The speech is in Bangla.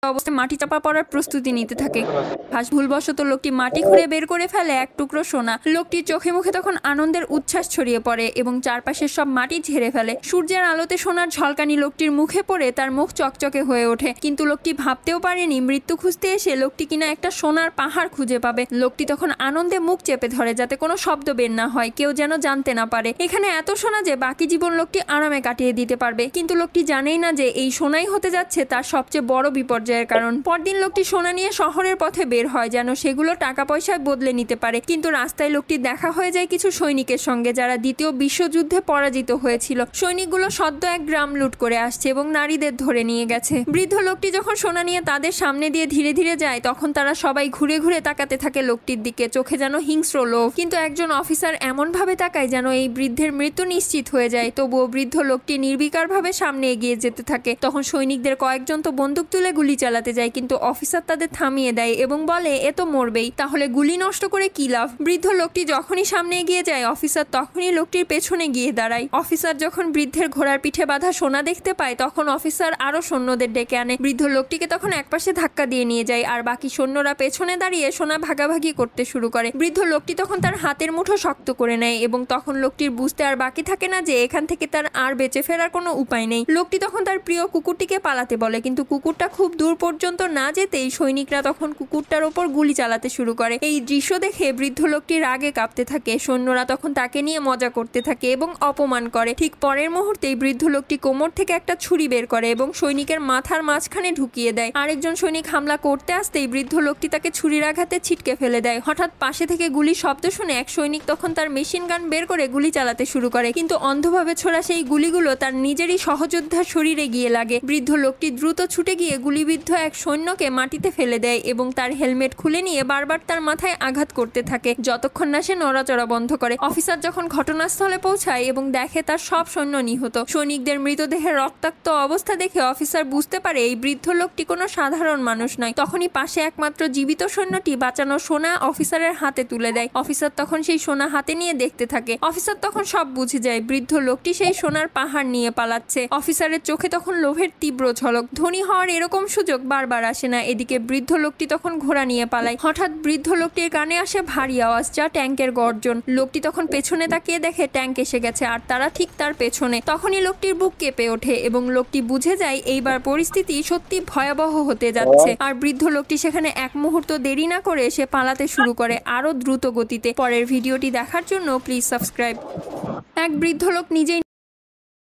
অবস্থায় মাটি চাপা পড়ার প্রস্তুতি নিতে থাকে। ভুলবশত লোকটি মাটি খুঁড়ে বের করে ফেলে এক টুকরো সোনা। লোকটির চোখে মুখে তখন আনন্দের উচ্ছ্বাস ছড়িয়ে পড়ে এবং চারপাশের সব মাটি ঝেড়ে ফেলে। সূর্যের আলোতে সোনার ঝলকানি লোকটির মুখে পড়ে তার মুখ চকচকে হয়ে ওঠে। কিন্তু লোকটি ভাবতেও পারেনি মৃত্যু খুঁজতে এসে লোকটি কিনা একটা সোনার পাহাড় খুঁজে পাবে। লোকটি তখন আনন্দে মুখ চেপে ধরে যাতে কোনো শব্দ বের না হয়, কেউ যেন জানতে না পারে। এখানে এত সোনা যে বাকি জীবন লোকটি আরামে কাটিয়ে দিতে পারবে। কিন্তু লোকটি জানেই না যে এই সোনাই হতে যাচ্ছে তার সবচেয়ে বড় বিপর্যয়ের কারণ। পরদিন লোকটি সোনা নিয়ে শহরের পথে বের হয় যেন সেগুলো টাকা পয়সায় বদলে নিতে পারে। কিন্তু রাস্তায় লোকটি দেখা হয়ে যায় কিছু সৈনিকের সঙ্গে যারা দ্বিতীয় বিশ্বযুদ্ধে পরাজিত হয়েছিল। সৈনিকগুলো সদ্য এক গ্রাম লুট করে আসছে এবং নারীদের ধরে নিয়ে গেছে। বৃদ্ধ লোকটি যখন সোনা নিয়ে তাদের সামনে দিয়ে ধীরে ধীরে যায় তখন তারা সবাই ঘুরে ঘুরে তাকাতে থাকে লোকটির দিকে, চোখে যেন হিংস্র লোভ। কিন্তু একজন অফিসার এমন ভাবে তাকায় যেন এই বৃদ্ধের মৃত্যু নিশ্চিত হয়ে যায়। তবুও বৃদ্ধ লোকটি নির্বিকারভাবে সামনে এগিয়ে যেতে থাকে। তখন সৈনিকদের কয়েকজন তো বন্দুক তুলে গুলি চালাতে যায়, কিন্তু অফিসার তাদের থামিয়ে দেয় এবং বলে এ তো মরবেই, তাহলে গুলি নষ্ট করে কি লাভ। বৃদ্ধ লোকটি যখনই সামনে এগিয়ে যায় অফিসার তখনই লোকটির পেছনে গিয়ে দাঁড়ায়। অফিসার যখন বৃদ্ধের ঘোড়ার পিঠে বাঁধা সোনা দেখতে পায় তখন অফিসার আরো সৈন্যদের ডেকে আনে। বৃদ্ধ লোকটিকে তখন একপাশে ধাক্কা দিয়ে নিয়ে যায় আর বাকি সৈন্যরা পেছনে দাঁড়িয়ে সোনা ভাগাভাগি করতে শুরু করে। বৃদ্ধ লোকটি তখন তার হাতের মুঠো শক্ত করে নেয় এবং তখন লোকটির বুঝতে আর বাকি থাকে না যে এখান থেকে তার আর বেঁচে ফেরার কোনো উপায় নেই। লোকটি তখন তার প্রিয় কুকুরটিকে পালাতে বলে, কিন্তু কুকুরটা খুব দূর পর্যন্ত না যেতেই সৈনিকরা তখন কুকুরটার ওপর গুলি চালাতে শুরু করে। এই দৃশ্য দেখে বৃদ্ধ লোকটি রাগে কাঁপতে থাকে। সৈন্যরা তখন তাকে নিয়ে মজা করতে থাকে এবং অপমান করে। ঠিক পরের মুহূর্তেই বৃদ্ধ লোকটি কোমর থেকে একটা ছুরি বের করে এবং সৈনিকের মাথার মাঝখানে ঢুকিয়ে দেয়। আরেকজন সৈনিক হামলা করতে আসতেই বৃদ্ধ লোকটি তাকে ছুরির আঘাতে ছিটকে ফেলে দেয়। হঠাৎ পাশে থেকে গুলির শব্দ শুনে এক সৈনিক তখন তার মেশিন গান বের করে গুলি চালাতে শুরু করে, কিন্তু অন্ধভাবে ছোড়া সেই গুলিগুলো তার নিজেরই সহযোদ্ধার শরীরে গিয়ে লাগে। বৃদ্ধ লোকটি দ্রুত ছুটে গিয়ে গুলিবিদ্ধ এক সৈন্যকে মাটিতে ফেলে দেয় এবং তার হেলমেট খুলে নিয়ে বারবার তার মাথায় আঘাত করতে থাকে যতক্ষণ না সে নড়াচড়া বন্ধ করে। অফিসার যখন ঘটনাস্থলে পৌঁছায় এবং দেখে তার সব সৈন্য নিহত। সৈনিকদের মৃতদেহের রক্তাক্ত অবস্থা দেখে অফিসার বুঝতে পারে এই বৃদ্ধ লোকটি কোনো সাধারণ মানুষ নয়। তখনই পাশে একমাত্র জীবিত সৈন্যটি বাঁচানো সোনা অফিসারের হাতে তুলে দেয়। অফিসার তখন সেই সোনা হাতে নিয়ে দেখতে থাকে। অফিসার তখন সব বুঝে যায়, বৃদ্ধ লোকটি সেই সোনার পাহাড় নিয়ে পালাচ্ছে। অফিসারের চোখে তখন লোভের তীব্র ঝলক। ধনী হওয়ার এরকম সুযোগ বারবার আসে না। এদিকে বৃদ্ধ লোকটি তখন ঘোড়া নিয়ে পালায়। হঠাৎ বৃদ্ধ লোকটির কানে আসে ভারী আওয়াজ, যা ট্যাঙ্কের গর্জন। লোকটি তখন পেছনে তাকিয়ে দেখে ট্যাঙ্ক এসে গেছে আর তারা ঠিক তার পেছনে। তখনই লোকটির বুক কেঁপে ওঠে এবং লোকটি বুঝে যায় এইবার পরিস্থিতি সত্যি ভয়াবহ হতে যাচ্ছে। আর বৃদ্ধ লোকটি সেখানে এক মুহূর্ত দেরি না করে সে পালাতে শুরু করে আরো দ্রুত গতিতে। পরের ভিডিওটি দেখার জন্য প্লিজ সাবস্ক্রাইব। এক বৃদ্ধ লোক নিজেই